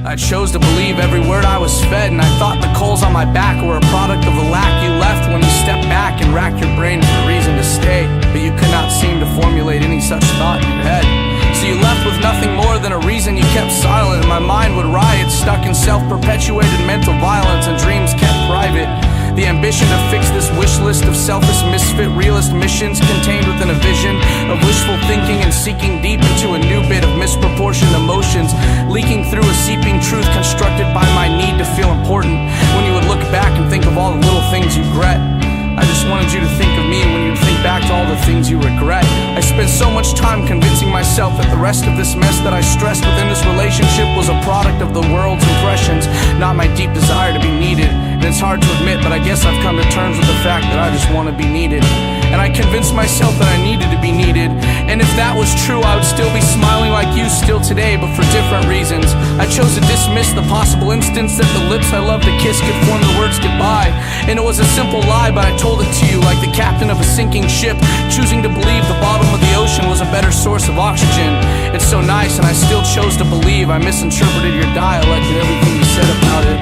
I chose to believe every word I was fed, and I thought the coals on my back were a product of the lack you left when you stepped back and racked your brain for a reason to stay. But you could not seem to formulate any such thought in your head. So you left with nothing more than a reason you kept silent, and my mind would riot, stuck in self-perpetuated mental violence and dreams kept private. The ambition to fix this wish list of selfish, misfit, realist missions contained within a vision of wishful thinking and seeking deep into a new bit of misproportioned emotions, leaking through a seeping truth constructed by my need to feel important. When you would look back and think of all the little things you regret, I just wanted you to think of me when you'd think back to all the things you regret. I spent so much time convincing myself that the rest of this mess that I stressed within this relationship was a product of the world's impressions, not my deep desire to be needed. And it's hard to admit, but I guess I've come to terms with the fact that I just want to be needed. And I convinced myself that I needed to be needed. And if that was true, I would still be smiling like you still today, but for different reasons. I chose to dismiss the possible instance that the lips I love to kiss could form the words goodbye. And it was a simple lie, but I told it to you like the captain of a sinking ship, choosing to believe the bottom of the ocean was a better source of oxygen. It's so nice, and I still chose to believe I misinterpreted your dialect and everything you said about it.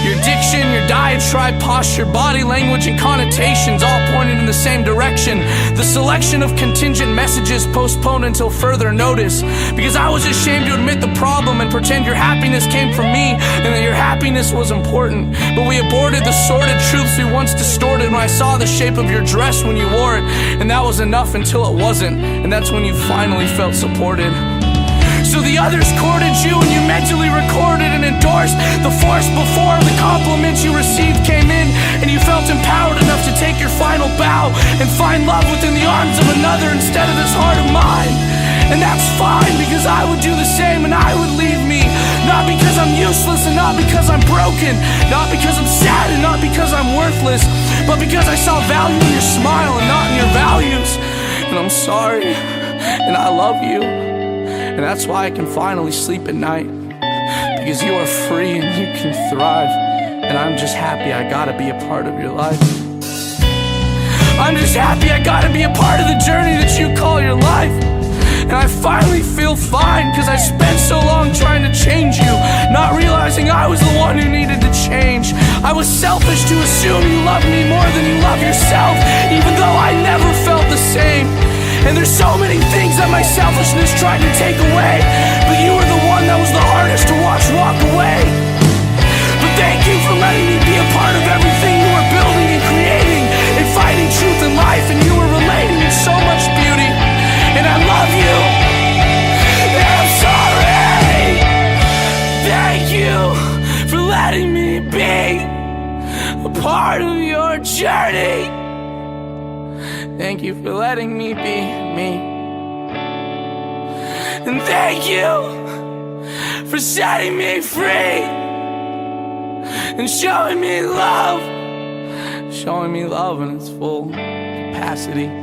Your diction, your diatribe, posture, body language, and connotations all pointed in the same direction. The selection of contingent messages postponed until further notice, because I was ashamed to admit the problem and pretend your happiness came from me and that your happiness was important. But we aborted the sordid truths we once distorted when I saw the shape of your dress when you wore it, and that was enough until it wasn't, and that's when you finally felt supported. So the others courted you and you mentally recorded and endorsed the force before the compliments you received came in, and you felt empowered enough to take your final bow and find love within the arms of another instead of this heart of mine. And that's fine, because I would do the same and I would leave me, not because I'm useless and not because I'm broken, not because I'm sad and not because I'm worthless, but because I saw value in your smile and not in your values. And I'm sorry, and I love you. And that's why I can finally sleep at night, because you are free and you can thrive. And I'm just happy I gotta be a part of your life. I'm just happy I gotta be a part of the journey that you call your life. And I finally feel fine, cause I spent so long trying to change you, not realizing I was the one who needed to change. I was selfish to assume you loved me more than you love yourself, even though I never felt the same. And there's so many things that my selfishness tried to take away, but you were the one that was the hardest to watch walk away. But thank you for letting me be a part of everything you were building and creating and fighting truth in life, and you were relating in so much beauty. And I love you, and I'm sorry. Thank you for letting me be a part of your journey. Thank you for letting me be me. And thank you for setting me free and showing me love in its full capacity.